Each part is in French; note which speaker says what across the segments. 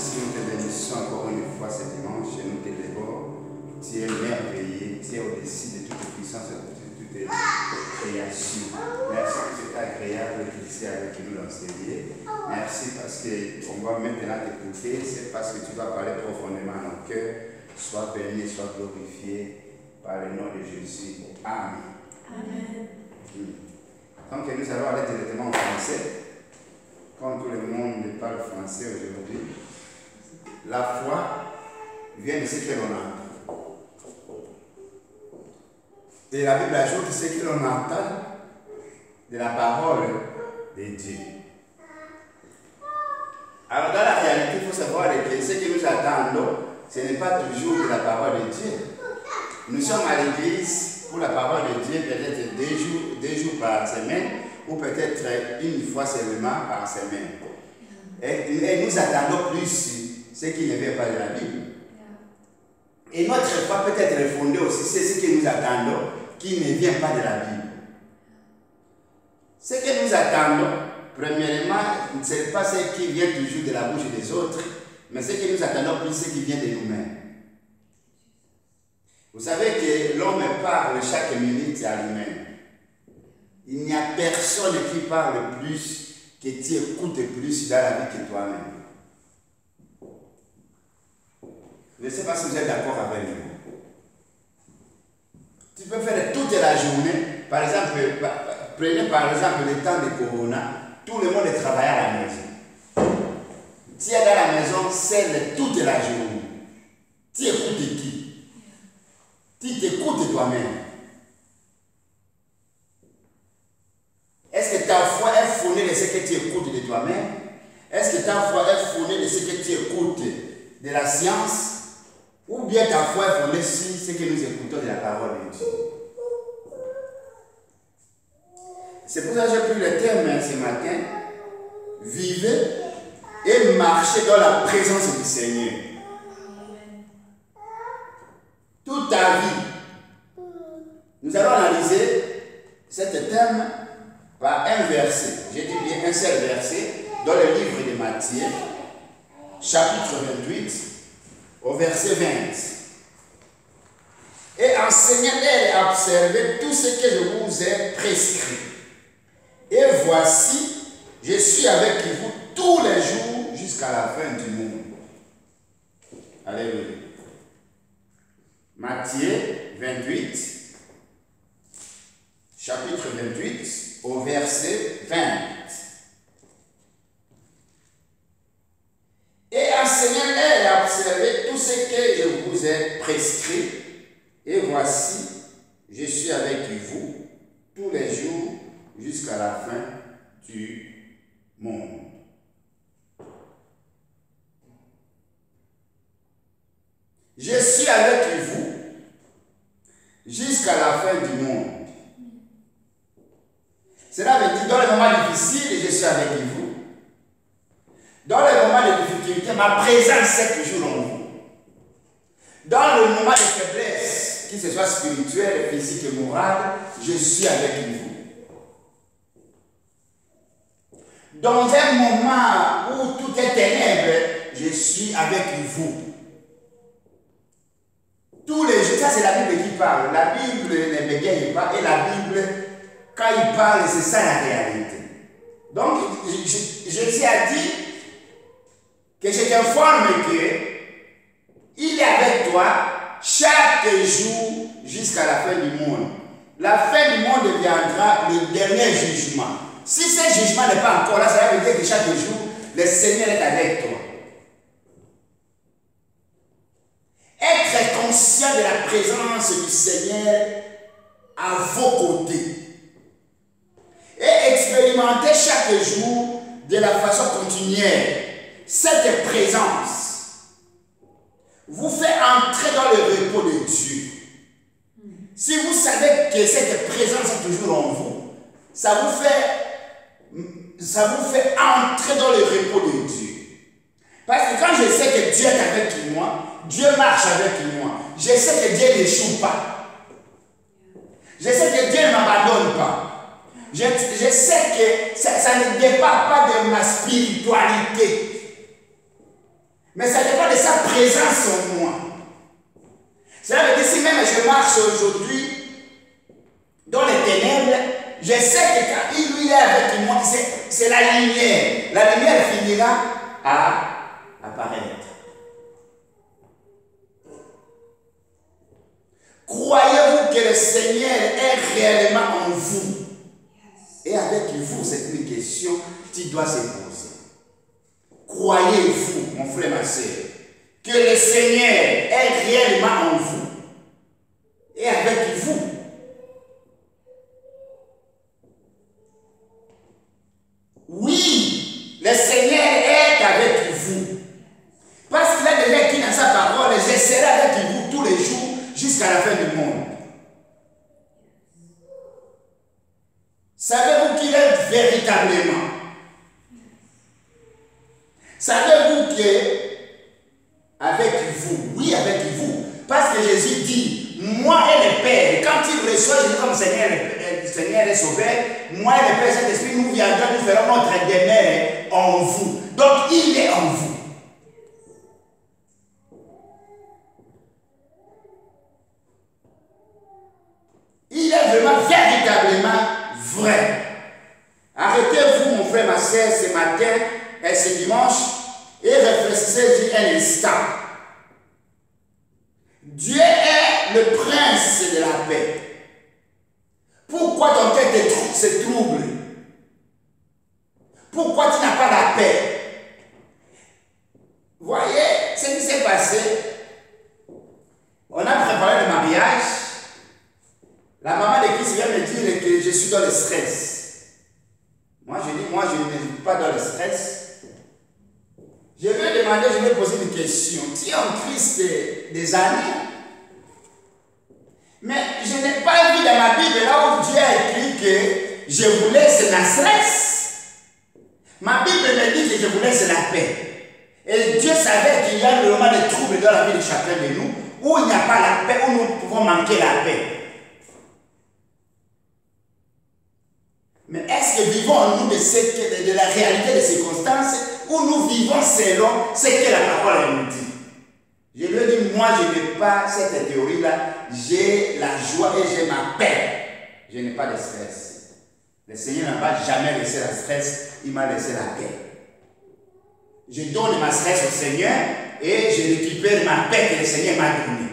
Speaker 1: merci, nous te bénissons encore une fois ce dimanche et nous t'élevons. Tu es merveilleux, tu es au-dessus de toute puissance et de toute création. Merci que c'est agréable d'être ici avec nous dans ce lieu. Merci parce qu'on va maintenant t'écouter, c'est parce que tu vas parler profondément à nos cœurs. Sois béni, sois glorifié par le nom de Jésus. Amen.
Speaker 2: Amen.
Speaker 1: Donc nous allons aller directement en français. Comme tout le monde parle français aujourd'hui, la foi vient de ce que l'on entend. Et la Bible ajoute ce que l'on entend de la parole de Dieu. Alors dans la réalité, il faut savoir que ce que nous attendons, ce n'est pas toujours de la parole de Dieu. Nous sommes à l'église pour la parole de Dieu peut-être deux jours par semaine, ou peut-être une fois seulement par semaine. Et nous attendons plus ce qui ne vient pas de la Bible. Et notre foi peut être fondée aussi, c'est ce que nous attendons qui ne vient pas de la Bible. Ce que nous attendons, premièrement, ce n'est pas ce qui vient toujours de la bouche des autres, mais ce que nous attendons plus, ce qui vient de nous-mêmes. Vous savez que l'homme parle chaque minute à lui-même. Il n'y a personne qui parle plus, que tu écoutes plus dans la vie que toi-même. Je ne sais pas si vous êtes d'accord avec moi. Tu peux faire toute la journée, par exemple, prenez par exemple le temps de Corona, tout le monde travaille à la maison. Tu es dans la maison seul toute la journée. Tu écoutes qui? Tu t'écoutes toi-même. Est-ce que ta foi est fondée de ce que tu écoutes de toi-même? Est-ce que ta foi est fondée de ce que tu écoutes de la science? Ou bien ta foi est fondée sur ce que nous écoutons de la parole de Dieu? C'est pour ça que j'ai pris le thème ce matin. Vivez et marchez dans la présence du Seigneur. Toute ta vie. Nous allons analyser cet thème par un verset. J'ai dit bien un seul verset dans le livre de Matthieu, chapitre 28, au verset 20. Et enseignez et observez tout ce que je vous ai prescrit. Et voici, je suis avec vous tous les jours jusqu'à la fin du monde. Alléluia. Matthieu 28, chapitre 28, au verset 20. Et enseignez et observez tout ce que je vous ai prescrit. Et voici, je suis avec vous tous les jours jusqu'à la fin du monde. Je suis avec vous jusqu'à la fin du monde. Cela veut dire, dans les moments difficiles, je suis avec vous. Dans les moments de difficulté, ma présence est toujours en vous. Dans le moment de faiblesse, qu'il ce soit spirituel, physique et moral, je suis avec vous. Dans un moment où tout est ténèbres, je suis avec vous. Tous les jours, ça c'est la Bible qui parle. La Bible ne bégaye pas et la Bible, quand il parle, c'est ça la réalité. Donc, Jésus a dit que je t'informe qu'il est avec toi chaque jour jusqu'à la fin du monde. La fin du monde viendra le dernier jugement. Si ce jugement n'est pas encore là, ça veut dire que chaque jour, le Seigneur est avec toi. Être conscient de la présence du Seigneur à vos côtés. Et expérimenter chaque jour de la façon continuelle cette présence vous fait entrer dans le repos de Dieu. Si vous savez que cette présence est toujours en vous, ça vous fait entrer dans le repos de Dieu. Parce que quand je sais que Dieu est avec moi, Dieu marche avec moi, je sais que Dieu n'échoue pas. Je sais que Dieu ne m'abandonne pas. Je sais que ça ne dépend pas de ma spiritualité. Mais ça dépend de sa présence en moi. Ça veut dire si même je marche aujourd'hui dans les ténèbres, je sais que quand lui est avec moi, c'est la lumière. La lumière finira à apparaître. Croyez-vous que le Seigneur est réellement en vous? Et avec vous, c'est une question qui doit se poser. Croyez-vous, mon frère, ma soeur, que le Seigneur est réellement en vous? Et avec vous? Oui, le Seigneur est avec vous. Parce qu'il a déjà dit dans sa parole, je serai avec vous tous les jours jusqu'à la fin du monde. Savez-vous qu'il est véritablement? Savez-vous que avec vous, oui avec vous, parce que Jésus dit, moi et le Père, quand il reçoit Jésus comme Seigneur, le Seigneur est sauveur, moi et le Père Saint-Esprit, nous viendrons, nous ferons notre demeure en vous. Donc il est en vous. Il est vraiment véritablement vrai. Arrêtez-vous, mon frère, ma soeur, ce matin et ce dimanche, et réfléchissez-y un instant. Dieu est le prince de la paix. Pourquoi ton cœur se trouble? Pourquoi tu n'as pas la paix? Voyez ce qui s'est passé. On a préparé le mariage. La maman de Christ vient me dire que je suis dans le stress. Moi, je dis, moi, je ne suis pas dans le stress. Je vais demander, je vais poser une question. Tu es en Christ des années. Mais je n'ai pas vu dans ma Bible là où Dieu a écrit que je vous laisse la stress. Ma Bible me dit que je vous laisse la paix. Et Dieu savait qu'il y a le moment de troubles dans la vie de chacun de nous, où il n'y a pas la paix, où nous pouvons manquer la paix. Mais est-ce que vivons-nous de la réalité des circonstances ou nous vivons selon ce que la parole nous dit? Je lui ai dit, moi je n'ai pas cette théorie-là, j'ai la joie et j'ai ma paix. Je n'ai pas de stress. Le Seigneur n'a pas jamais laissé la stress, il m'a laissé la paix. Je donne ma stress au Seigneur et je récupère ma paix que le Seigneur m'a donnée.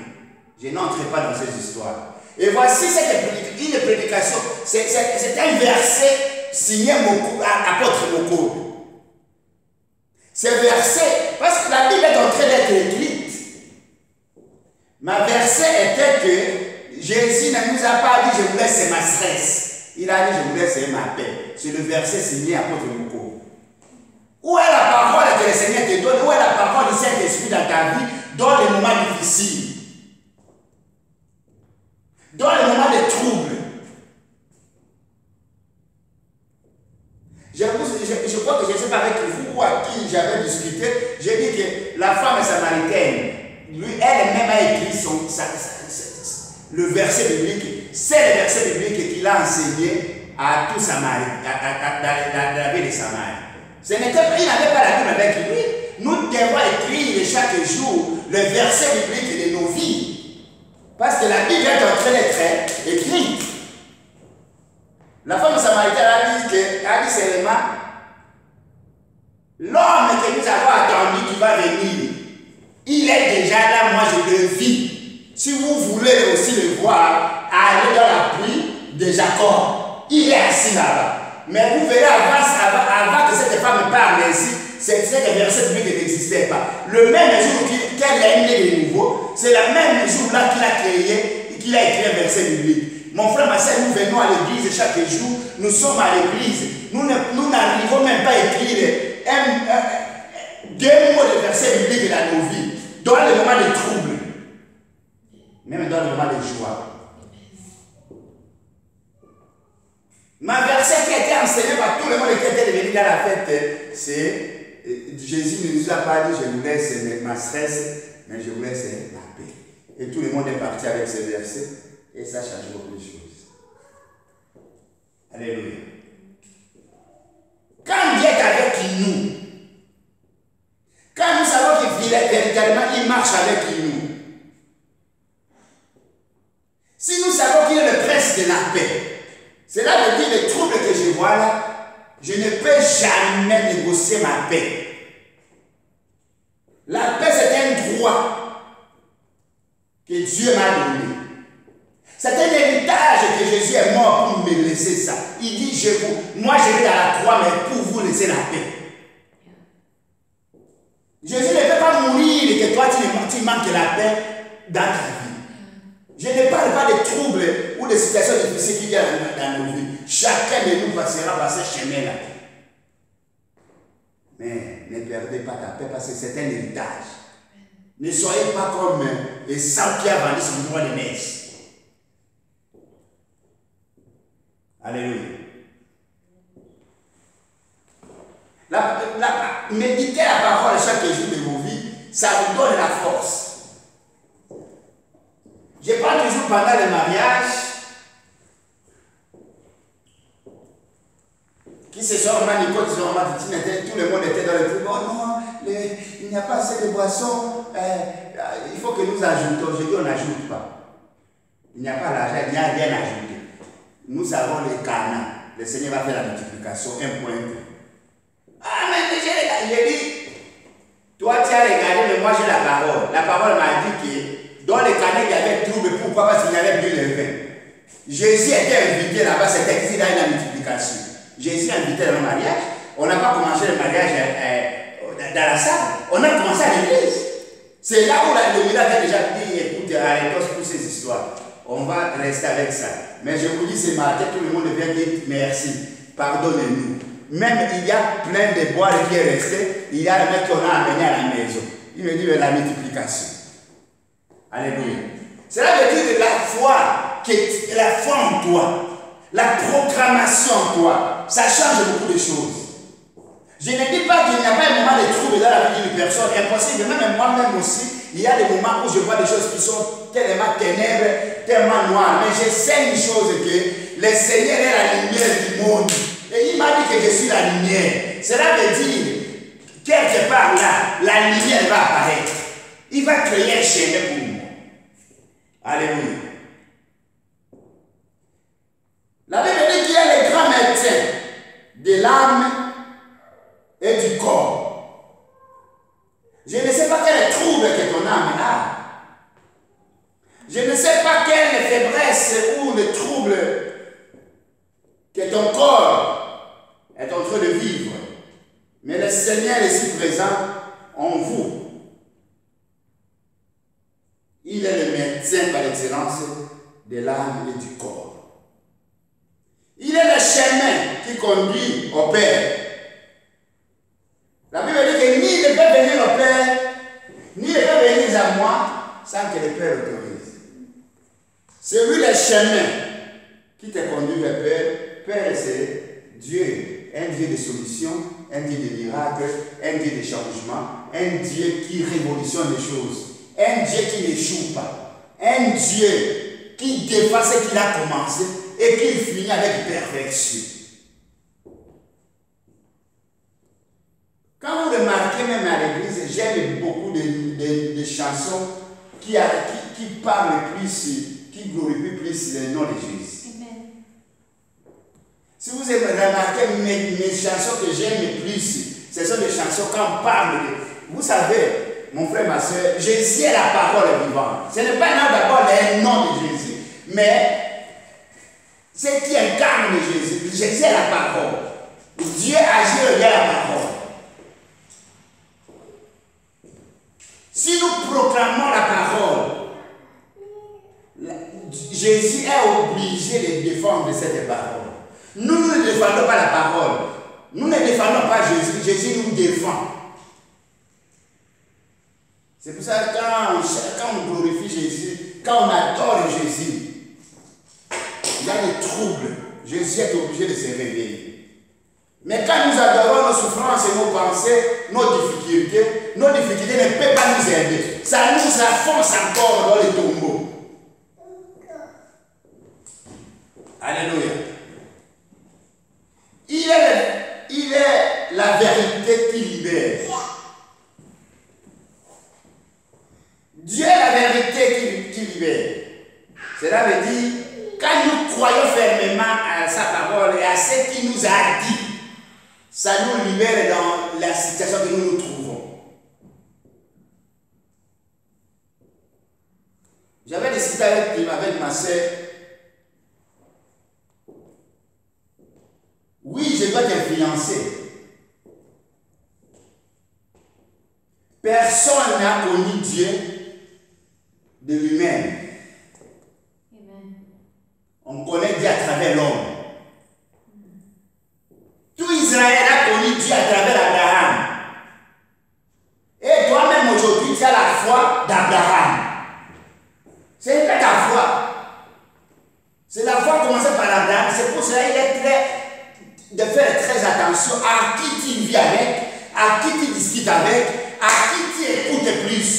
Speaker 1: Je n'entre pas dans ces histoires. Et voici une prédication, c'est un verset signé apôtre Moko. Ce verset, parce que la Bible est en train d'être écrite, ma verset était que Jésus ne nous a pas dit je vous laisse ma stress. Il a dit je vous laisse ma paix. C'est le verset signé apôtre Moko. Où est la parole que le Seigneur te donne? Où est la parole du Saint-Esprit dans ta vie dans les moments difficiles? Dans les moments de trouble. Je crois que je ne sais pas avec vous ou à qui j'avais discuté, j'ai dit que la femme samaritaine, lui, elle-même a écrit le verset biblique. C'est le verset biblique qu'il a enseigné à tout Samarie, dans la ville de Samarie. Il n'avait pas la Bible avec lui. Nous devons écrire chaque jour le verset biblique de nos vies. Parce que la Bible est en train d'être écrite. La femme samaritaine a dit seulement, l'homme que nous avons attendu qui va venir, il est déjà là, moi je le vis. Si vous voulez aussi le voir, allez dans la pluie de Jacob. Il est assis là-bas. Mais vous verrez avant que cette femme parle ainsi, c'est que le verset biblique n'existait pas. Le même jour qu'elle est née de nouveau, c'est le même jour-là qu'il a créé et qu'il a écrit un verset biblique. Mon frère, ma soeur, nous venons à l'église chaque jour, nous sommes à l'église. Nous n'arrivons même pas à écrire deux mots de verset biblique dans nos vies, dans les moments de trouble, même dans les moments de joie. Ma verset qui a été enseigné par tout le monde qui était venu dans la fête, c'est Jésus ne nous a pas dit je vous laisse ma stress, mais je vous laisse la paix. Et tout le monde est parti avec ce verset et ça change beaucoup de choses. Alléluia. Quand Dieu est avec nous, quand nous savons qu'il marche avec nous. Si nous savons qu'il est le prince de la paix, cela veut dire les troubles que je vois là, je ne peux jamais négocier ma paix. La paix, c'est un droit que Dieu m'a donné. C'est un héritage que Jésus est mort pour me laisser ça. Il dit, moi je vais dans la croix, mais pour vous laisser la paix. Jésus ne peut pas mourir et que toi tu manques la paix dans ta vie. Je ne parle pas de troubles ou de situations difficiles qui viennent dans nos vies. Chacun de nous passera par ce chemin-là. Mais ne perdez pas ta paix parce que c'est un héritage. Ne soyez pas comme Esau qui a vendu son droit de naissance. Alléluia. Méditer la parole chaque jour de vos vies, ça vous donne la force. Je parle toujours pendant le mariage, qui se sont remaniés, tout le monde était dans le truc. Oh non, il n'y a pas assez de boissons, il faut que nous ajoutons. Je dis on n'ajoute pas. Il n'y a pas l'argent, il n'y a rien à ajouter. Nous savons les canaux. Le Seigneur va faire la multiplication, un point. Ah, mais j'ai dit, toi tu as regardé, mais moi j'ai la parole. La parole m'a dit que dans les canaux il y avait trouble. Pourquoi? Parce qu'il y avait plus de vin. Jésus était invité là-bas, c'était ici dans la multiplication. Jésus invité dans le mariage. On n'a pas commencé le mariage dans la salle. On a commencé à l'église. C'est là où le miracle a déjà dit, écoute, arrêtons toutes ces histoires. On va rester avec ça. Mais je vous dis, ce matin, tout le monde vient dire merci, pardonnez-nous. Même il y a plein de bois qui est resté, il y a un mec qu'on a amené à la maison. Il me dit, mais la multiplication. Alléluia. Cela veut dire que la foi en toi, la programmation en toi, ça change beaucoup de choses. Je ne dis pas qu'il n'y a pas un moment de trouble dans la vie d'une personne, impossible. Même moi-même aussi, il y a des moments où je vois des choses qui sont tellement ténèbres, tellement noires. Mais je sais une chose, que le Seigneur est la lumière du monde. Et il m'a dit que je suis la lumière. Cela veut dire, quelque part là, la lumière va apparaître. Il va créer un chemin pour moi. Alléluia. La Bible dit qu'il y a les grands médecins de l'âme et du corps. Je ne sais pas quel trouble que ton âme a. Je ne sais pas quelle faiblesse ou le trouble que ton corps est en train de vivre. Mais le Seigneur est ici présent en vous. Il est le médecin par excellence de l'âme et du corps. Il est le chemin qui conduit au Père. La Bible dit que ni ne peut venir au Père, ni ne peut venir à moi sans que le Père l'autorise. C'est lui le chemin qui te conduit vers le Père. Père, c'est Dieu, un Dieu de solution, un Dieu de miracle, un Dieu de changement, un Dieu qui révolutionne les choses, un Dieu qui n'échoue pas, un Dieu qui défend ce qu'il a commencé et qui finit avec perfection. Quand vous remarquez même à l'église, j'aime beaucoup de chansons qui parlent plus, qui glorifient plus le nom de Jésus. Amen. Si vous avez remarqué mes chansons que j'aime le plus, ce sont des chansons quand on parle de... Vous savez, mon frère, ma soeur, Jésus est la parole vivante. Ce n'est pas d'abord le nom de Jésus, mais c'est qui incarne Jésus. Jésus est la parole. Dieu agit via la parole. Si nous proclamons la parole, Jésus est obligé de défendre cette parole. Nous ne défendons pas la parole. Nous ne défendons pas Jésus. Jésus nous défend. C'est pour ça que quand on glorifie Jésus, quand on adore Jésus, il y a des troubles. Jésus est obligé de se réveiller. Mais quand nous adorons nos souffrances et nos pensées, nos difficultés ne peuvent pas nous aider. Ça nous enfonce encore dans les tombeaux. Alléluia. Il est la vérité qui libère. tu libères. Cela veut dire, quand nous croyons fermement à sa parole et à ce qu'il nous a dit, ça nous libère dans la situation que nous nous trouvons. J'avais discuté avec ma soeur. Oui, je dois t'influencer. Personne n'a connu Dieu de lui-même. On connaît Dieu à travers l'homme. Tout Israël a connu Dieu à travers Abraham. Et toi-même aujourd'hui, tu as la foi d'Abraham. C'est pas ta foi. C'est la foi commencée par Abraham. C'est pour cela qu'il est de faire très attention à qui tu vis avec, à qui tu discutes avec, à qui tu écoutes plus.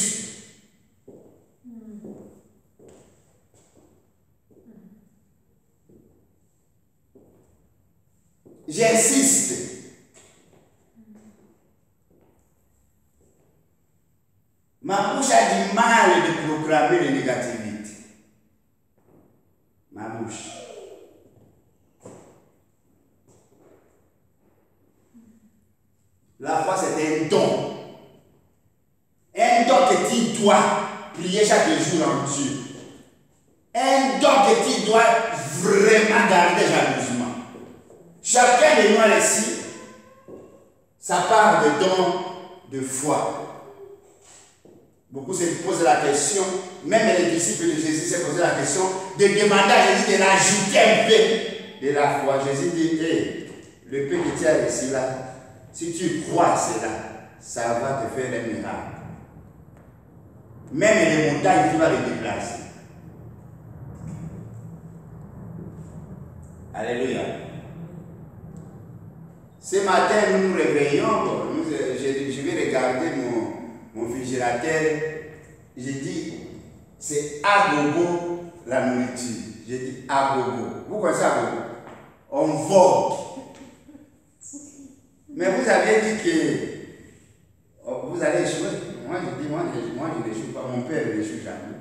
Speaker 1: J'insiste. Ma bouche a du mal de proclamer les négativités. Ma bouche. La foi, c'est un don. Un don que tu dois prier chaque jour en Dieu. Un don que tu dois vraiment garder jalousement. Chacun de nous ici, ça part de don de foi. Beaucoup se posent la question, même les disciples de Jésus se posaient la question de demander à Jésus de rajouter un peu de la foi. Jésus dit, hey, le peu que tu as ici là, si tu crois cela, ça va te faire un miracle. Même les montagnes, tu vas les déplacer. Alléluia. Ce matin, nous nous réveillons, je vais regarder mon réfrigérateur. J'ai dit, c'est agogo la nourriture. J'ai dit agogo. Vous connaissez agogo? On vogue. Mais vous avez dit que vous allez échouer. Moi, je dis, moi je n'échoue pas. Mon père n'échoue jamais.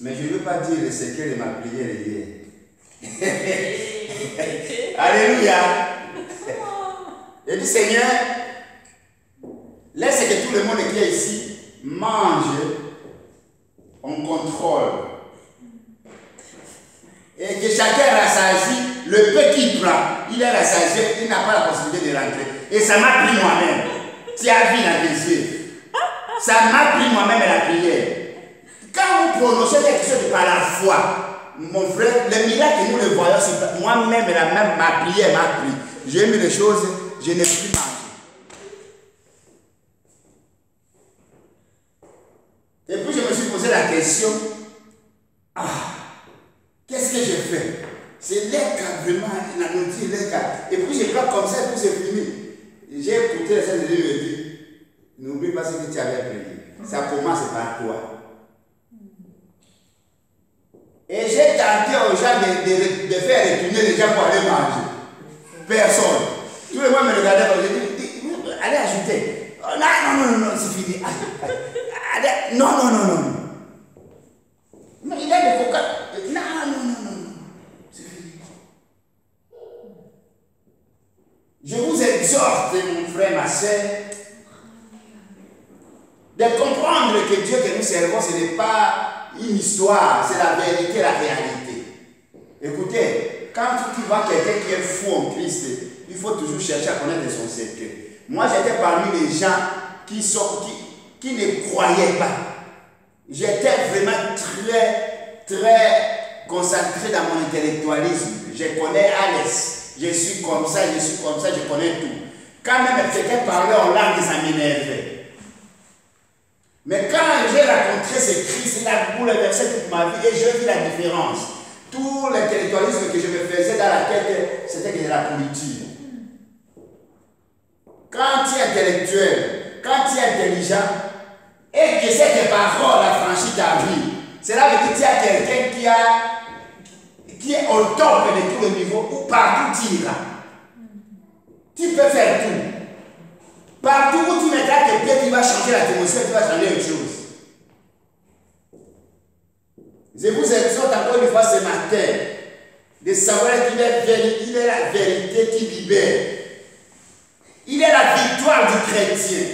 Speaker 1: Mais je ne veux pas dire le secret de ma prière hier. Alléluia. Et dit, Seigneur, laisse que tout le monde qui est ici mange en contrôle. Et que chacun rassasie le peu qu'il prend. Il est rassasié, il n'a pas la possibilité de rentrer. Et ça m'a pris moi-même. Tu as vu la désir. Ça m'a pris moi-même la prière. Quand vous prononcez quelque chose par la foi, mon frère, les miracles que nous le voyons, moi-même, ma prière m'a pris. J'ai mis les choses, je n'ai plus mangé. Et puis je me suis posé la question, qu'est-ce que je fais? C'est l'écart vraiment, il a noté l'écart. Et puis je crois comme ça, et puis c'est fini. J'ai écouté les scènes de Dieu me dit, n'oublie pas ce que tu avais prié. Ça commence par toi. Et j'ai tenté aux gens de faire retourner les gens pour aller manger. Personne. Tout le monde me regardait comme je dis, allez ajouter. Oh, non, c'est fini. Allez, non. Non, il a des coca. Non. C'est fini. Je vous exhorte, mon frère, ma soeur, de comprendre que Dieu que nous servons, ce n'est pas une histoire, c'est la vérité, la réalité. Écoutez, quand tu vois quelqu'un qui est fou en Christ, il faut toujours chercher à connaître son secret. Moi, j'étais parmi les gens qui ne croyaient pas. J'étais vraiment très concentré dans mon intellectualisme. Je connais Alex, je suis comme ça, je connais tout. Quand même quelqu'un parlait en langue, ça m'énervait. Mais quand j'ai rencontré ce Christ, il a bouleversé toute ma vie et je vis la différence. Tout l'intellectualisme que je me faisais dans la tête, c'était que de la politique. Quand tu es intellectuel, quand tu es intelligent, et que cette parole a franchi ta vie, cela veut dire que tu as quelqu'un qui est au top de tous les niveaux, ou partout tu iras. Tu peux faire tout. Partout où tu mettras tes pieds, tu vas changer l'atmosphère, tu vas changer autre chose. Je vous exhorte encore une fois ce matin de savoir qu'il est la vérité qui libère. Il est la victoire du chrétien.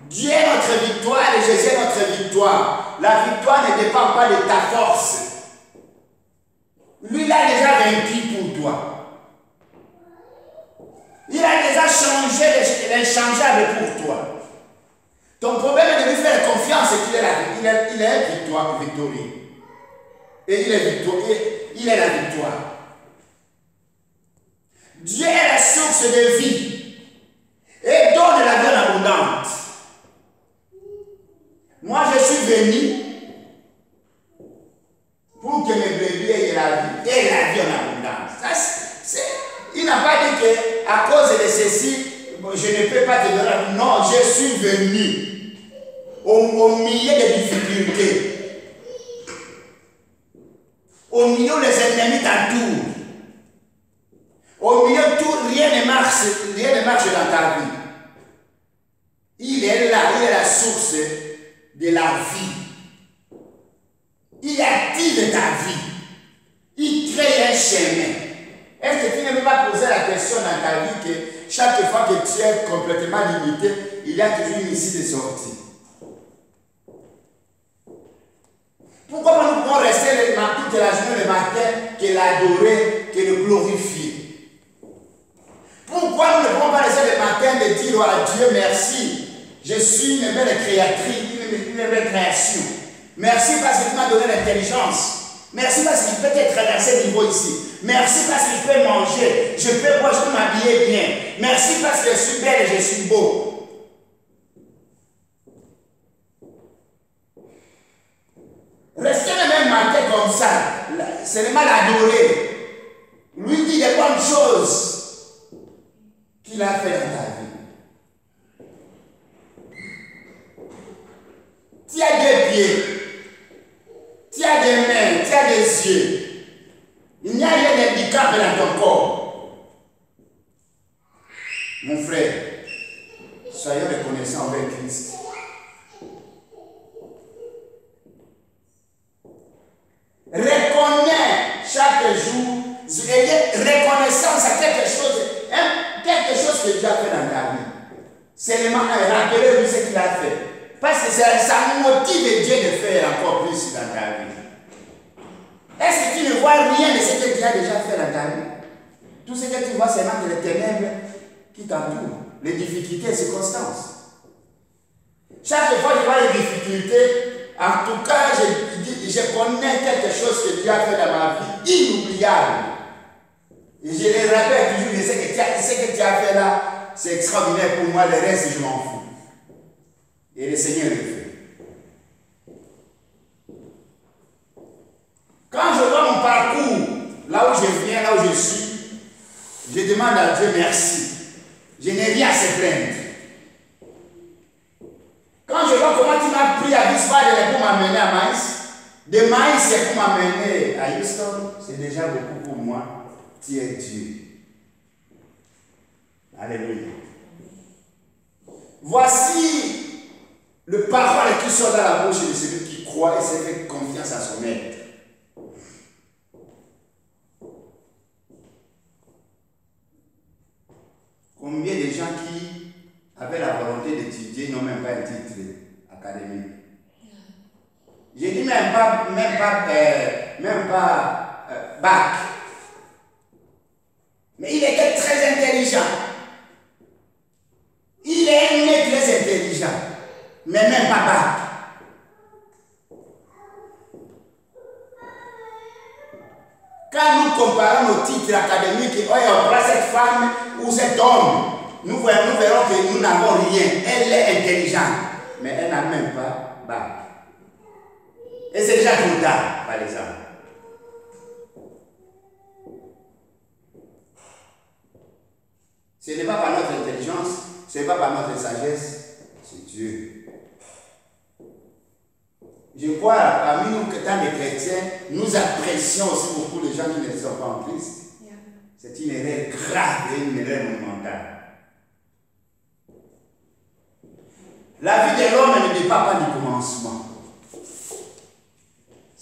Speaker 1: Dieu est notre victoire et Jésus est notre victoire. La victoire ne dépend pas de ta force. Lui, il a déjà vaincu pour toi. Il a déjà changé l'inchangeable pour toi. Ton problème est de lui faire confiance qu'il est victorieux. Et il est la victoire. Dieu est la source de vie et donne la vie en abondance. Moi, je suis venu pour que mes brebis aient la vie et la vie en abondance. Il n'a pas dit qu'à cause de ceci, je ne peux pas te donner. Non, je suis venu au milieu des difficultés, au milieu où les ennemis t'entourent, au milieu de tout, rien ne marche dans ta vie. Il est là, il est la source de la vie. Il active ta vie. Il crée un chemin. Est-ce que tu ne peux pas poser la question dans ta vie que chaque fois que tu es complètement limité, il y a toujours une issue de sortie? Pourquoi nous pouvons rester toute la journée le matin que l'adorer, que le glorifier? Pourquoi nous ne pouvons pas rester le matin de dire à Dieu merci, je suis une belle créatrice, une belle création. Merci parce que tu m'as donné l'intelligence. Merci parce que je peux te traverser ce niveau ici. Merci parce que je peux manger, je peux boire, je peux m'habiller bien. Merci parce que je suis belle et je suis beau. Restez le même matin comme ça, seulement l'adorer. Lui dit des bonnes choses qu'il a fait dans ta vie. Tu as des pieds, tu as des mains, tu as des yeux. Il n'y a rien d'handicap dans ton corps. Mon frère, soyons reconnaissants envers Christ. Reconnais chaque jour, reconnaissance à quelque chose que Dieu a fait dans ta vie. Seulement rappeler-lui ce qu'il a fait. Parce que ça motive Dieu de faire encore plus dans ta vie. Est-ce que tu ne vois rien de ce que Dieu a déjà fait dans ta vie? Tout ce que tu vois, c'est même les ténèbres qui t'entourent, les difficultés, les circonstances. Chaque fois que je vois les difficultés, en tout cas, je connais quelque chose que Dieu a fait dans ma vie, inoubliable. Et je le rappelle toujours, ce que tu as fait là, c'est extraordinaire pour moi, le reste, je m'en fous. Et le Seigneur le fait. Quand je vois mon parcours, là où je viens, là où je suis, je demande à Dieu merci. Je n'ai rien à se plaindre. Quand je vois comment tu m'as pris à Bismarck pour m'amener à Maïs, de Maïs c'est pour m'amener à Houston, c'est déjà beaucoup pour moi. Tu es Dieu. Alléluia. Voici le parole qui sort dans la bouche de celui qui croit et se fait confiance à son maître. Combien de gens qui avaient la volonté d'étudier n'ont même pas un titre académique? Je dis même pas bac. Mais il était très intelligent. Il est né très intelligent. Mais même pas bac. Quand nous comparons nos titres académiques, on prend cette femme ou cet homme, nous verrons que nous n'avons rien. Elle est intelligente, mais elle n'a même pas bac. Et c'est déjà trop tard, par exemple. Ce n'est pas par notre intelligence, ce n'est pas par notre sagesse, c'est Dieu. Je crois, parmi nous, que tant de chrétiens, nous apprécions aussi beaucoup les gens qui ne sont pas en Christ. Yeah. C'est une erreur grave et une erreur monumentale. La vie de l'homme ne dépend pas du commencement.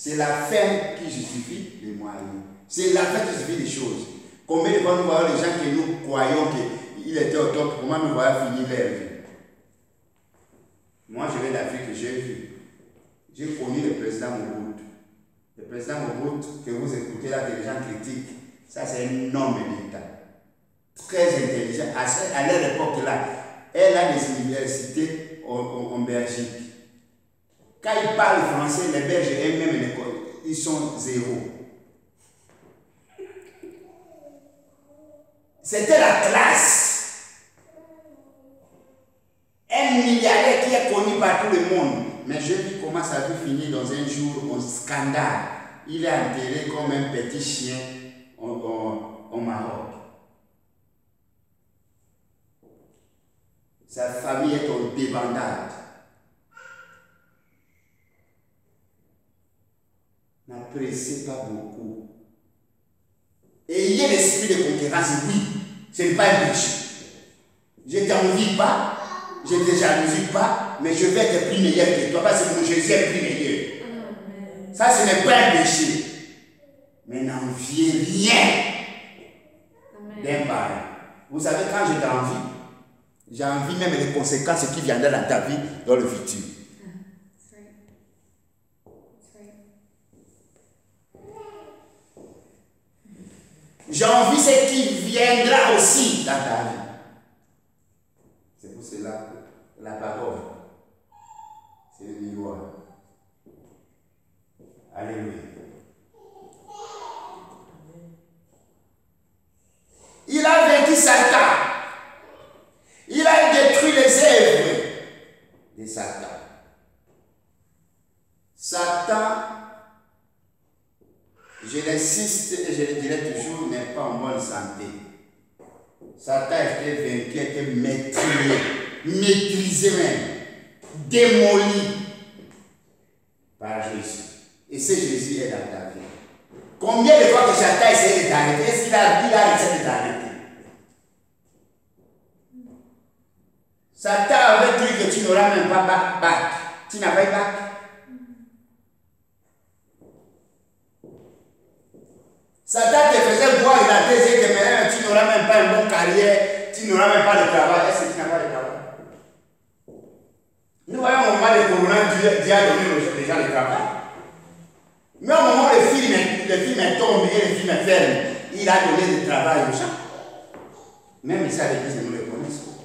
Speaker 1: C'est la fin qui justifie les moyens. C'est la fin qui justifie les choses. Combien de fois nous voyons les gens que nous croyons qu'il était au top, comment nous voyons finir leur vie? Moi, je viens d'Afrique, j'ai vu. J'ai connu le président Mobutu. Le président Mobutu, que vous écoutez là, que les gens critiquent, ça c'est un homme d'État. Très intelligent. À leur époque-là, elle a des universités en Belgique. Quand ils parlent français, les Belges eux-mêmes, ils sont zéro. C'était la classe. Un milliardaire qui est connu par tout le monde. Mais je vis comment ça peut finir dans un jour en scandale. Il est enterré comme un petit chien au Maroc. Sa famille est en débandade. N'appréciez pas beaucoup. Ayez l'esprit de concurrence, oui, ce n'est pas un péché. Je ne t'envie pas, je ne te jalousie pas, mais je vais être plus meilleur que toi parce que mon Jésus est plus meilleur. Ça, ce n'est pas un péché. Mais n'enviez rien d'un parent. Vous savez, quand je t'envie, j'envie même les conséquences qui viendront dans ta vie dans le futur. J'envie ce qui viendra aussi dans ta vie. C'est pour cela que la parole, c'est le miroir. Alléluia. Il a vaincu Satan. Il a détruit les œuvres de Satan. Satan, je l'insiste et je le dirai toujours, n'est pas en bonne santé. Satan était vaincu, était maîtrisé même, démoli par Jésus. Et ce Jésus est dans ta vie. Combien de fois que Satan essaie de t'arrêter, est-ce qu'il a essayé de t'arrêter? Satan avait cru que tu n'auras même pas bac. Tu n'as pas eu bac. Satan te faisait voir il a désiré que tu n'auras même pas une bonne carrière, tu n'auras même pas de travail. Est-ce que tu n'as pas de travail? Nous voyons au moment de Corona, Dieu a donné aux gens le travail. Mais au moment où le film est tombé et le film est ferme, il a donné du travail aux gens. Même ici à l'église, nous le connaissons.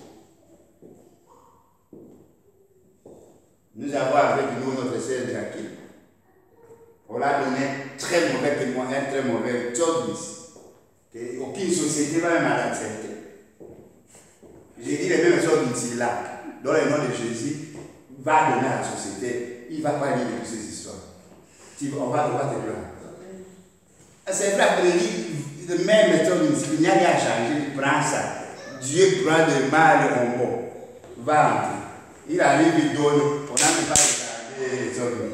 Speaker 1: Nous avons avec nous notre sœur Jackie. On l'a donné très mauvais témoignage, un très mauvais job ici. Aucune société va même l'accepter. J'ai dit les mêmes choses ici là. Dans le nom de Jésus, va donner à la société. Il ne va pas lire toutes ces histoires. On va te plaindre. C'est vrai que le même méthode ici, il n'y a rien à changer. Il prend ça. Dieu prend le mal en bon. Va entrer. Il arrive, il donne. On n'a même pas regardé les hommes.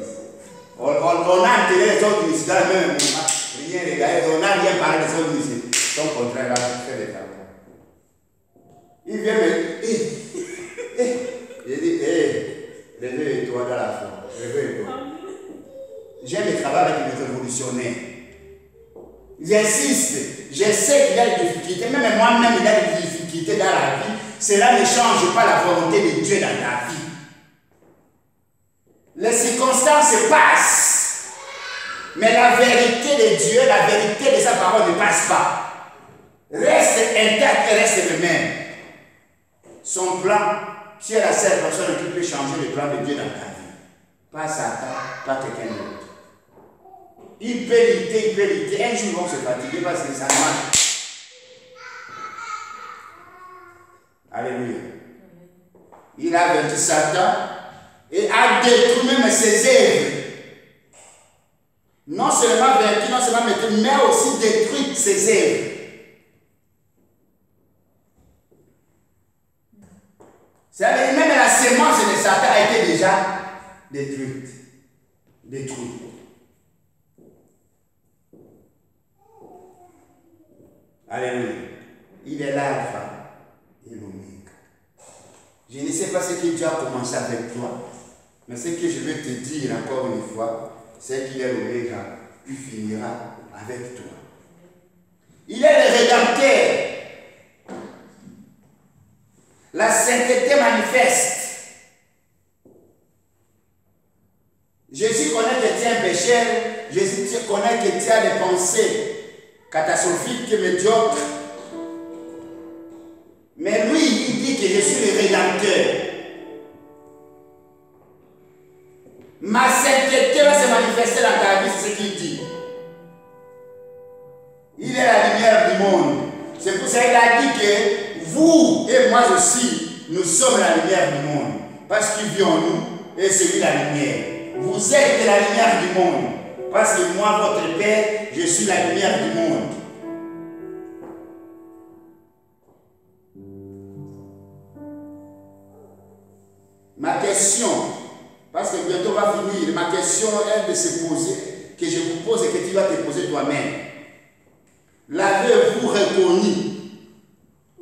Speaker 1: On a enterré les hommes ici dans le même moment. Rien regardé. On n'a rien parlé des hommes ici. Son contraire va faire des travaux. Il vient me dire, il dit, réveille-toi dans la foi. Réveille-toi. J'aime le travail avec les révolutionnaires. J'insiste. Je sais qu'il y a des difficultés. Même moi-même, il y a des difficultés dans la vie. Cela ne change pas la volonté de Dieu dans ta vie. Les circonstances passent. Mais la vérité de Dieu, la vérité de sa parole ne passe pas. Reste intact et reste le même. Son plan, tu es la seule personne qui peut changer le plan de Dieu dans ta vie. Pas Satan, pas quelqu'un d'autre. Il peut lutter. Un jour, ils vont se fatiguer parce que ça marche. Alléluia. Il a vaincu Satan et a détruit même ses œuvres. Non seulement vaincu, non seulement détruit, mais aussi détruit ses œuvres. C'est-à-dire même la sémence de Satan a été déjà détruite. Détruite. Alléluia. Il est l'alpha et l'oméga. Je ne sais pas ce que Dieu a commencé avec toi, mais ce que je vais te dire encore une fois, c'est qu'il est l'Oméga, il finira avec toi. Il est le Rédempteur. La sainteté manifeste. Jésus connaît que tu es un pécheur. Jésus connaît que tu as des pensées catastrophiques, médiocres. Mais lui, il dit que je suis le Rédempteur. Ma sainteté va se manifester dans ta vie, c'est ce qu'il dit. Il est la lumière du monde. C'est pour ça qu'il a dit que vous et moi aussi, nous sommes la lumière du monde. Parce qu'il vit en nous et c'est lui la lumière. Vous êtes la lumière du monde. Parce que moi, votre Père, je suis la lumière du monde. Ma question, parce que bientôt on va finir, ma question est de se poser, que je vous pose et que tu vas te poser toi-même. L'avez-vous reconnu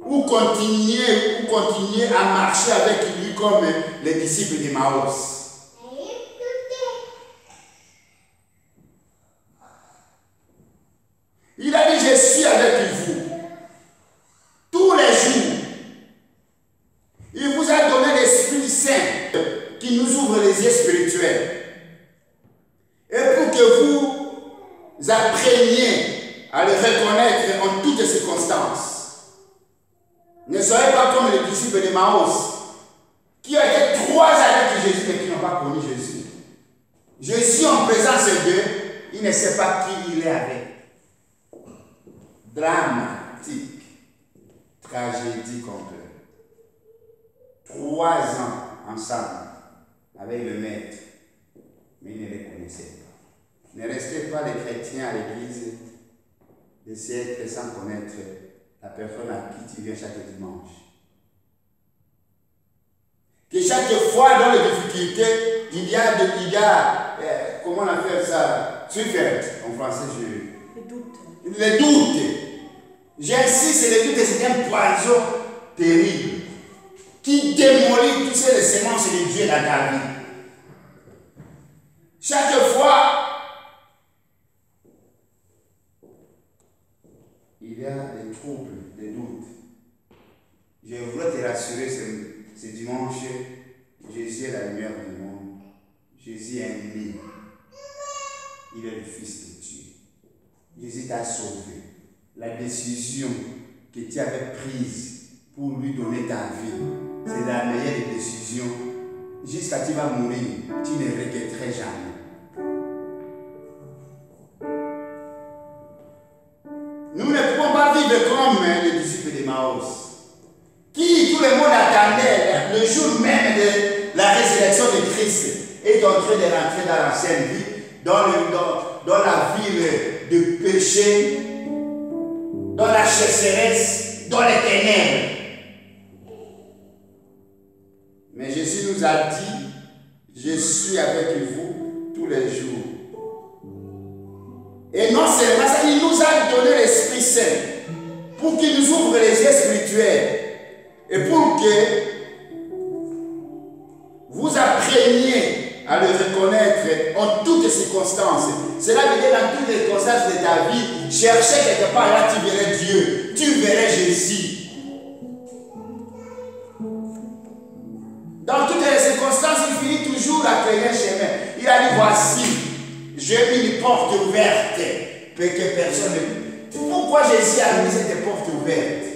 Speaker 1: ou continuez à marcher avec lui comme les disciples de Maïs? Il a dit, je suis avec vous tous les jours. Il vous a donné l'Esprit Saint qui nous ouvre les yeux spirituels. Et pour que vous appreniez à le reconnaître en toutes circonstances. Ne soyez pas comme les disciples de Maïs qui ont été 3 ans avec Jésus mais qui n'ont pas connu Jésus. Jésus en présence d'eux, il ne sait pas qui il est avec. Dramatique, tragédie complète. 3 ans ensemble avec le maître, mais ils ne les connaissaient pas. Ne restez pas les chrétiens à l'église des siècles sans connaître la personne à qui tu viens chaque dimanche. Que chaque fois dans les difficultés, il y a comment on appelle ça? En français, les doutes. J'insiste, les doutes, c'est un poison terrible qui démolit toutes les semences de Dieu dans ta vie. Chaque fois, il y a des troubles, des doutes. Je voudrais te rassurer ce dimanche, Jésus est la lumière du monde. Jésus est ennemi. Il est le Fils de Dieu. Jésus t'a sauvé. La décision que tu avais prise pour lui donner ta vie, c'est la meilleure décision. Jusqu'à tu vas mourir, tu ne regretterais jamais. Nous ne pouvons pas vivre comme les disciples de Maïs, qui tout le monde attendait le jour même de la résurrection de Christ est en train de rentrer dans l'ancienne vie, dans la ville de péché, dans la chasseresse, dans les ténèbres. Mais Jésus nous a dit, je suis avec vous tous les jours. Et non seulement ça, il nous a donné l'Esprit Saint pour qu'il nous ouvre les yeux spirituels et pour que vous appreniez à le reconnaître en toutes circonstances. Cela veut dire dans toutes les circonstances de ta vie, chercher quelque part là, tu verrais Dieu, tu verrais Jésus. Dans toutes les circonstances, il finit toujours à créer un chemin. Il a dit, voici, j'ai mis une porte ouverte pour que personne ne... Pourquoi Jésus a mis cette porte ouverte?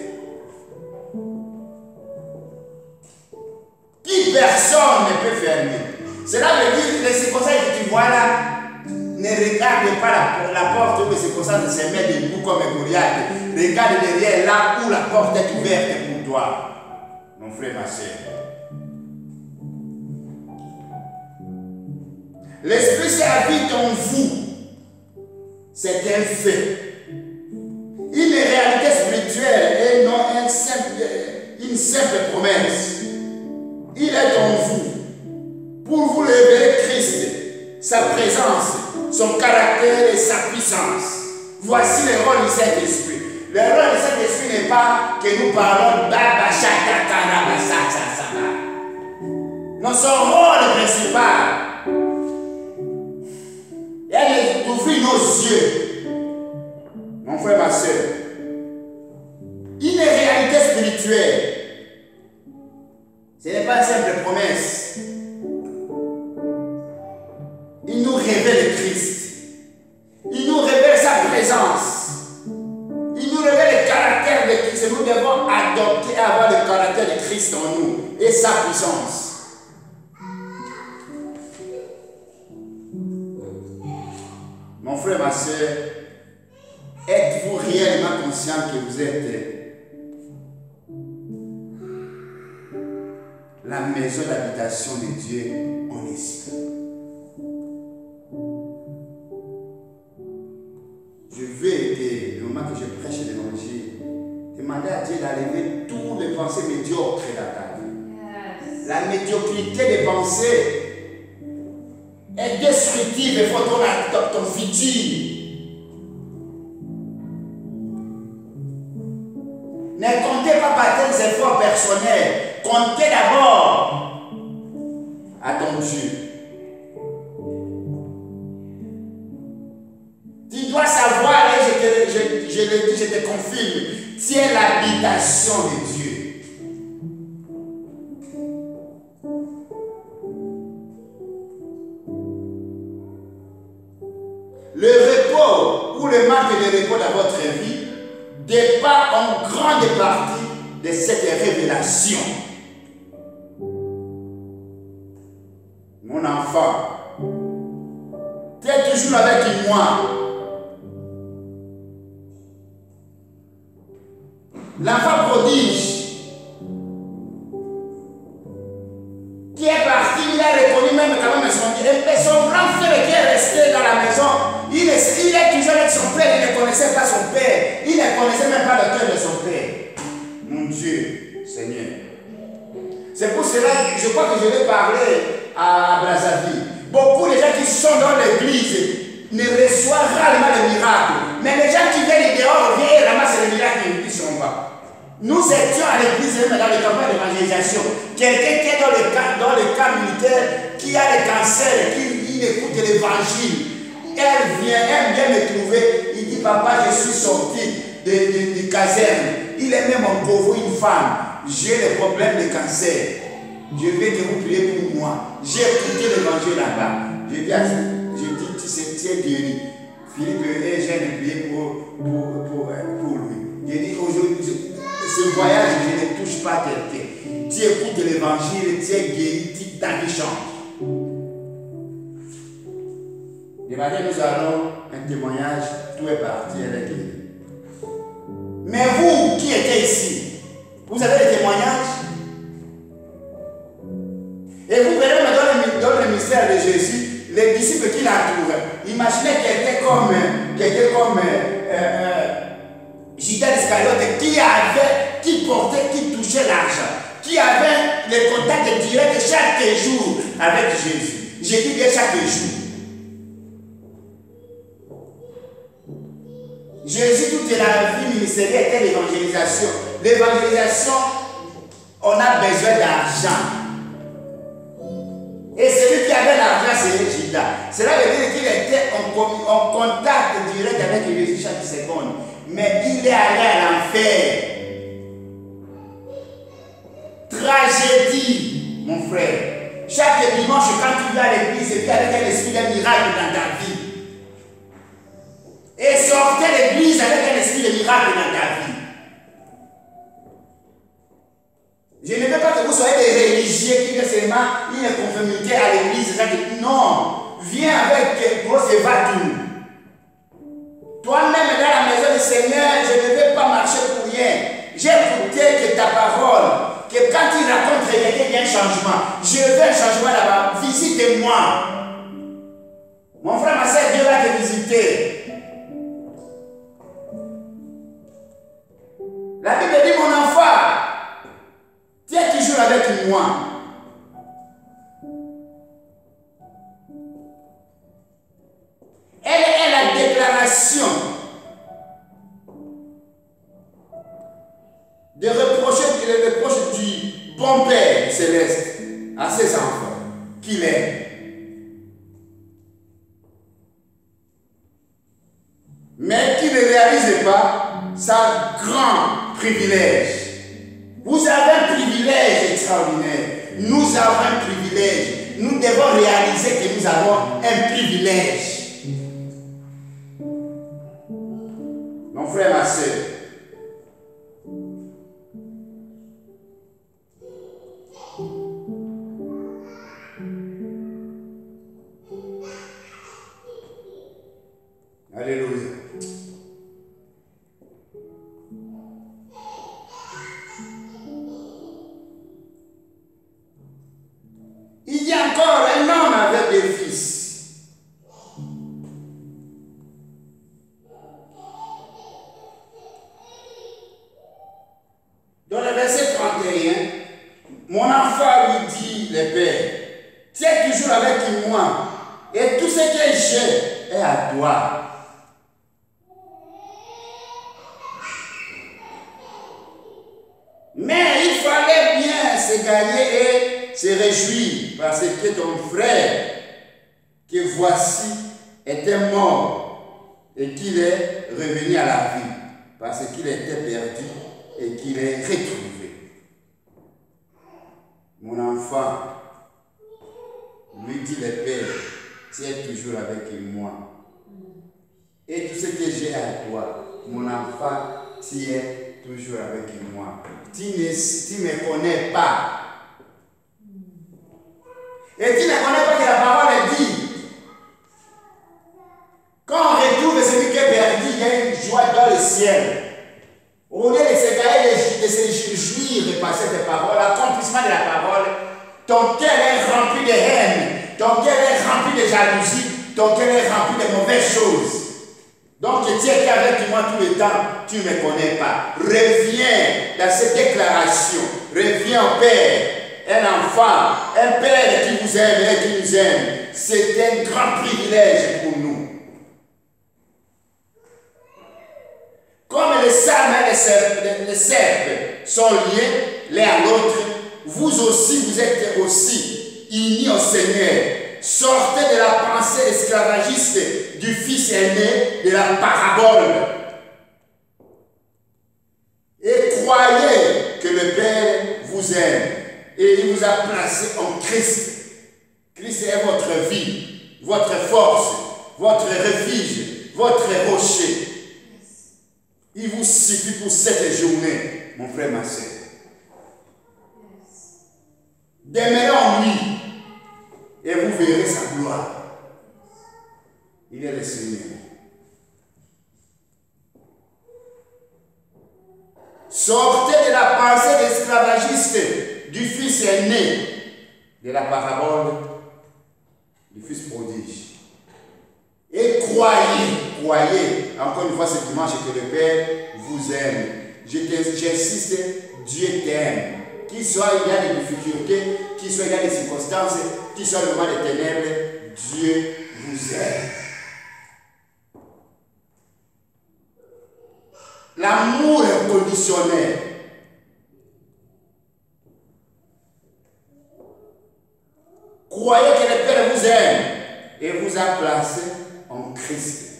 Speaker 1: Qui personne ne peut fermer. Cela veut dire que les circonstances que tu vois là, ne regarde pas la porte où les circonstances se mettent debout comme un Goliath. Regarde derrière là où la porte est ouverte pour toi. Mon frère, ma soeur. L'Esprit Saint habite en vous. C'est un fait. Une réalité spirituelle et non une simple promesse. Il est en vous. Pour vous révéler Christ, sa présence, son caractère et sa puissance. Voici le rôle du Saint-Esprit. Le rôle du Saint-Esprit n'est pas que nous parlons non, son rôle principal, nos yeux, mon frère, ma soeur, une réalité spirituelle. Ce n'est pas une simple promesse. Il nous révèle Christ. Il nous révèle sa présence. Il nous révèle le caractère de Christ. Nous devons adopter et avoir le caractère de Christ en nous et sa puissance. Mon frère, ma soeur, êtes-vous réellement conscient que vous êtes la maison d'habitation de Dieu en esprit? Je veux aider, le moment que je prêche l'évangile, demander à Dieu d'enlever toutes les pensées médiocres dans ta vie. La médiocrité des pensées est destructive et faut ton futur. Ne comptez pas par tes efforts personnels. Comptez d'abord à ton Dieu. Tu dois savoir, et je te confirme, tu es l'habitation de Dieu. Le repos ou le manque de repos dans votre vie dépend en grande partie de cette révélation. Mon enfant, tu es toujours avec moi. L'enfant prodige qui est parti, il a reconnu même quand même son grand frère qui est resté dans la maison. Il est toujours avec son père, il ne connaissait pas son père. Il ne connaissait même pas le cœur de son père. Mon Dieu, Seigneur. C'est pour cela que je crois que je vais parler à Brazzaville. Beaucoup de gens qui sont dans l'église ne reçoivent rarement les miracles. Mais les gens qui viennent dehors viennent et ramassent les miracles qui sont bas. Nous étions à l'église, même dans les campagnes d'évangélisation. Quelqu'un qui est dans le camp militaire, qui a le cancer, qui écoute l'évangile. Elle vient me trouver. Il dit, papa, je suis sorti du caserne. Il est même en pauvre, une femme. J'ai le problème de cancer. Je veux que vous priez pour moi. J'ai écouté l'évangile là-bas. Je dis, tu es guéri. Philippe et j'ai prié pour lui. Je dis, aujourd'hui, ce voyage, je ne touche pas quelqu'un. Tu écoutes l'évangile, tu es guéri, tu chantes. Et maintenant, nous allons un témoignage, tout est parti, elle est guérie. Mais vous qui étiez ici, vous avez des témoignages? Et vous verrez dans le mystère de Jésus, les disciples qui l'entourent. Imaginez quelqu'un comme Judas Iscariote qui portait, qui touchait l'argent, qui avait le contact direct chaque jour avec Jésus. J'ai dit bien chaque jour. Jésus, toute la vie ministérielle était l'évangélisation. L'évangélisation, on a besoin d'argent. Et celui qui avait l'argent, c'est Judas. Cela veut dire qu'il était en contact direct avec Jésus chaque seconde. Mais il est allé à l'enfer. Tragédie, mon frère. Chaque dimanche, quand tu vas à l'église, tu es avec un esprit de miracle dans ta vie. Et sortez l'église avec un esprit de miracle dans ta vie. Je ne veux pas que vous soyez des religieux qui ont seulement une conformité à l'église. Non, viens avec grosse va-tout. Toi-même dans la maison du Seigneur, je ne vais pas marcher pour rien. J'ai écouté que ta parole, que quand il raconte quelqu'un, il y a un changement. Je veux un changement là-bas. Visitez-moi. Mon frère, ma soeur, Dieu va te visiter. La Bible dit, mon enfant, tu es toujours avec moi. Elle est la déclaration de reproche du bon Père céleste à ses enfants qu'il est. mais qui ne réalise pas sa grand privilège. Vous avez un privilège extraordinaire. Nous avons un privilège. Nous devons réaliser que nous avons un privilège. Mon frère, ma soeur, alléluia. Il y a encore un homme avec des fils. Dans le verset 31, mon enfant lui dit, le Père, tu es toujours avec moi et tout ce que j'ai est à toi. Mais il fallait bien se gagner et se réjouir parce que ton frère, que voici, était mort et qu'il est revenu à la vie parce qu'il était perdu et qu'il est retrouvé. Mon enfant, lui dit le Père, tu es toujours avec moi. Et tout ce que j'ai à toi, mon enfant, tu es toujours avec moi. Tu ne me connais pas. Et tu ne connais pas que la parole dit. Quand on retrouve celui qui est perdu, il y a une joie dans le ciel. Au lieu de se gailler, de se réjouir par cette parole, l'accomplissement de la parole, ton cœur est rempli de haine, ton cœur est rempli de jalousie, ton cœur est rempli de mauvaises choses. Donc tu es avec moi tout le temps, tu ne me connais pas. Reviens dans cette déclaration, reviens au Père, un enfant, un Père qui vous aime et qui nous aime. C'est un grand privilège pour nous. Comme les salmes et les serpes sont liés l'un à l'autre, vous aussi, vous êtes aussi unis au Seigneur. Sortez de la pensée esclavagiste du Fils aîné de la parabole. Et croyez que le Père vous aime et il vous a placé en Christ. Christ est votre vie, votre force, votre refuge, votre rocher. Il vous suffit pour cette journée, mon frère, ma soeur. Demeurez en lui et vous verrez sa gloire. Il est le Seigneur. Sortez de la pensée esclavagiste du Fils aîné de la parabole du Fils prodige. Et croyez, encore une fois ce dimanche, que le Père vous aime. J'insiste, Dieu t'aime. Qu'il soit il y a des difficultés, qu'il soit il y a des circonstances, qu'il soit le moment des ténèbres, Dieu vous aime. L'amour inconditionnel. Croyez que le Père vous aime et vous a placé en Christ.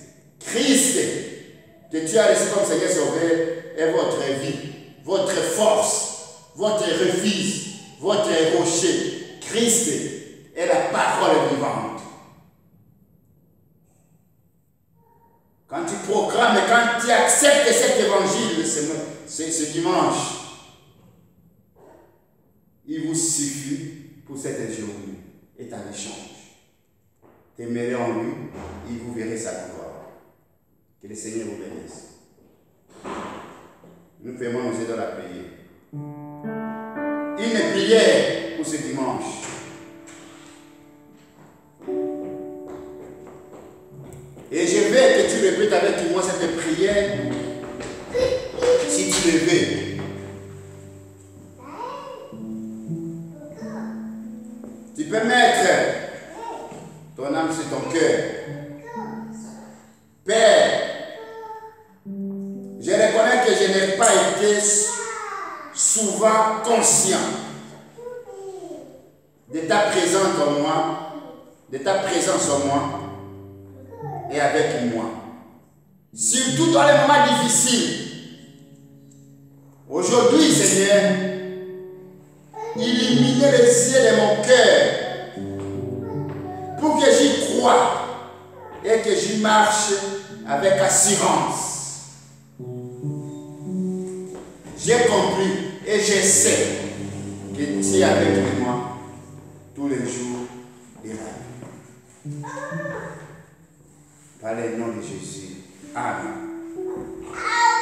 Speaker 1: Christ, que tu as reçu comme Seigneur Sauveur, est votre vie, votre force, votre refuge, votre rocher. Christ est la parole vivante. Quand tu proclames, quand tu acceptes cet évangile ce dimanche, il vous suffit pour cette journée et ta échange. Demeurez en lui, et vous verrez sa gloire. Que le Seigneur vous bénisse. Nous fermons nos yeux dans la prière. Une prière pour ce dimanche. Et je veux que tu répètes avec moi cette prière si tu le veux. Tu peux mettre ton âme sur ton cœur. Père, je reconnais que je n'ai pas été souvent conscient de ta présence en moi, de ta présence en moi et avec moi. Surtout dans les moments difficiles. Aujourd'hui, Seigneur, illuminez les yeux de mon cœur pour que j'y croie et que j'y marche avec assurance. J'ai compris et je sais que tu es avec moi tous les jours de la vie. Par le nom de Jésus. Amen.